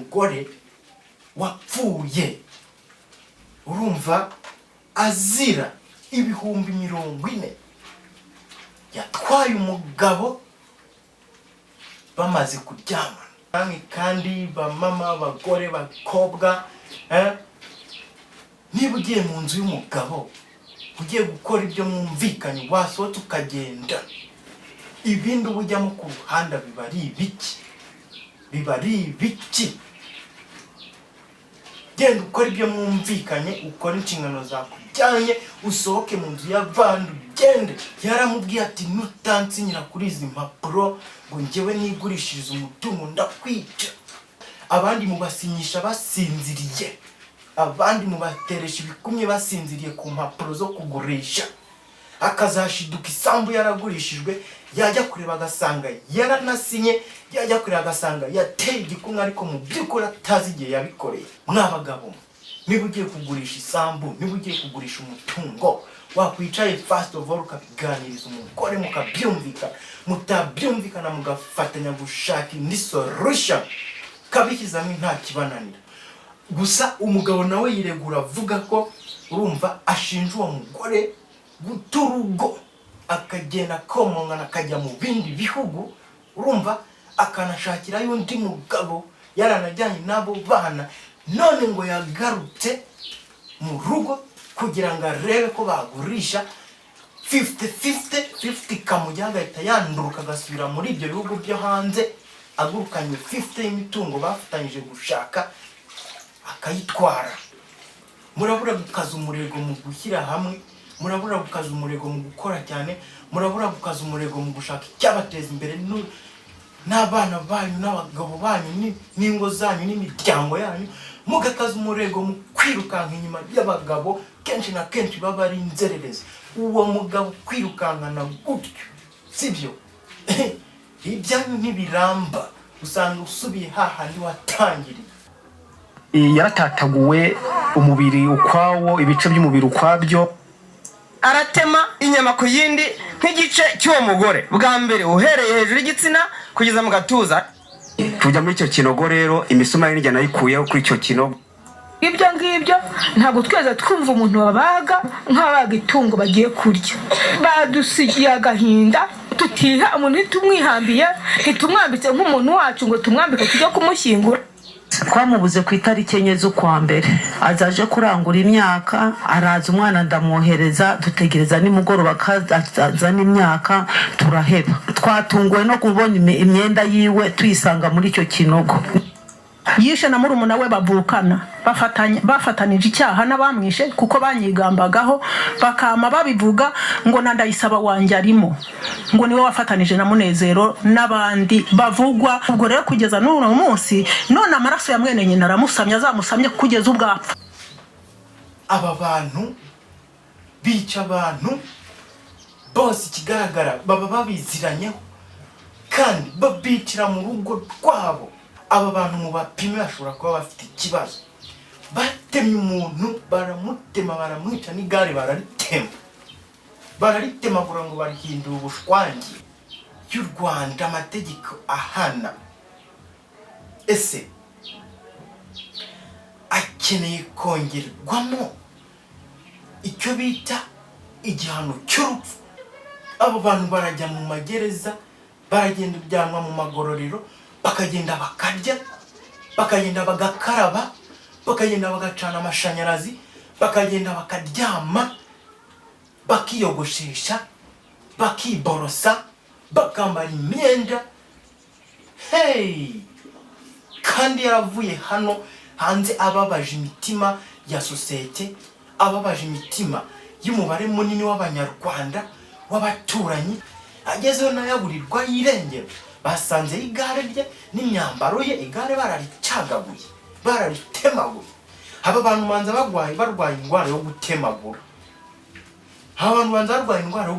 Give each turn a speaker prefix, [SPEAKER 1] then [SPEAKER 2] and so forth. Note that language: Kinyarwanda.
[SPEAKER 1] umugore wapfuye urumva azira ibihumbi 40 yatwaye umugabo bamaze kuryamana. Kandi bamama abagore bakobwa niba ugiye mu nzu y'umugabo ugiye gukora ibyo mwumvikanye wasohotse ukagenda ibindi ubujyamo ku ruhanda biba ari ibiki genda ukora ibyo mwumvikanye ukora inshingano zakujyanye usohoke mu nzu y'abandi ugende. Yaramubwiye ati nutansinyira kuri izi mpapuro ngo njyewe nigurishiriza umutungo ndakwica. Abandi mubasinyisha basinziriye, abandi mubateresha ibikumye basinziriye ku mpapuro zo kugurisha. Akazashiduka isambu yaragurishijwe yajya kureba agasanga yaranasinye, yajya kureba agasanga yateye igikumwe ariko mu by'ukuri atazi igihe yabikoreye. Mwabagabo niba ugiye kugurisha isambu, niba ugiye kugurisha umutungo wakwicaye first of all ukabiganiriza umugore mukabyumvika, mutabyumvikana mugafatanya gushaka indi solution kabikizamo nta kibananira. Gusa umugabo nawe yiregura avuga ko urumva ashinja uwo mugore guturugo akagenda komongana akajya mu bindi bihugu, urumva akanashakira y'undi mugabo yaranajyanye nabo bana, none ngo yagarutse mu rugo kugira ngo arebe ko bagurisha 50-50 kamujya agahita yanduruka agasubira muri ibyo bihugu byo hanze agurukanye 50 y'imitungo bafatanyije gushaka akayitwara. Murabura gukaza umurego mu gushyira hamwe, murabura gukaza umurego mu gukora cyane, murabura gukaza umurego mu gushaka icyabateza imbere n'abana banyu n'abagabo banyu n'ingo zanyu n'imiryango yanyu, mugakaza umurego mu kwirukanka inyuma y'abagabo kenshi na kenshi baba ari inzererezi. Uwo mugabo kwirukankana gutyo sibyo ibyanyu ntibiramba, usanga usubiye hahandi watangiriye.
[SPEAKER 2] Yaratataguwe umubiri ukwawo, ibice by'umubiri ukwabyo,
[SPEAKER 3] aratema inyama ku yindi nk'igice cy'uwo mugore bwa mbere uhereye hejuru y'igitsina kugeza mu gatuza.
[SPEAKER 2] Tujya muri icyo kinogo rero imisumari n'ijya nayikuyeho kuri icyo kinogo.
[SPEAKER 4] Ibyo ngibyo ntabwo tweza twumva umuntu wabaga nk'abaga itungo bagiye kurya. Badusigiye agahinda tutiha umuntu ntitumwihambiye, ntitumwambitse nk'umuntu wacu ngo tumwambike tujya kumushyingura.
[SPEAKER 5] Twamubuze ku itariki 4 z'ukwa mbere, azaje kurangura imyaka, araza umwana ndamwohereza, dutegereza nimugoroba kaza n'imyaka turaheba. Twatunguwe no kubona imyenda yiwe tuyisanga muri icyo kinogo.
[SPEAKER 4] Yishe na murumuna we bavukana bafatanije icyaha n'abamwishe kuko banyigambagaho, bakama babivuga ngo nandayisaba wanjye arimo, ngo niwe wafatanije na Munezero n'abandi bavugwa. Ubwo rero kugeza n'uno munsi none amaraso ya mwene nyina aramusamye, azamusamye kugeza ubwapfa.
[SPEAKER 1] Aba bantu bica abantu bose ikigaragara baba babiziranyeho kandi babicira mu rugo rwabo. Aba bantu mu bapime bashobora kuba bafite ikibazo. Batemye umuntu baramutema baramwica n'igare bararitema kugira ngo barihindure ubushwangi y'u Rwanda amategeko ahana. Ese akeneye kongerwamo icyo bita igihano cy'urupfu. Abo bantu barajya mu magereza, baragenda byanwa mu magororero, bakagenda bakarya, bakagenda bagakaraba, bakagenda bagacana amashanyarazi, bakagenda bakaryama, bakiyogoshesha, bakiborosa, bakambara imyenda. Kandi yaravuye hano hanze ababaje imitima ya sosiyete, ababaje imitima y'umubare munini w'abanyarwanda w'abaturanyi. Agezeho nayaburirwa yirengero, basanze igare rye n'imyambaro ye, igare bararicagaguye, bararitemaguye. Aba bantu manza barwaye indwara yo gutemagura. Aba bantu banza barwaye indwara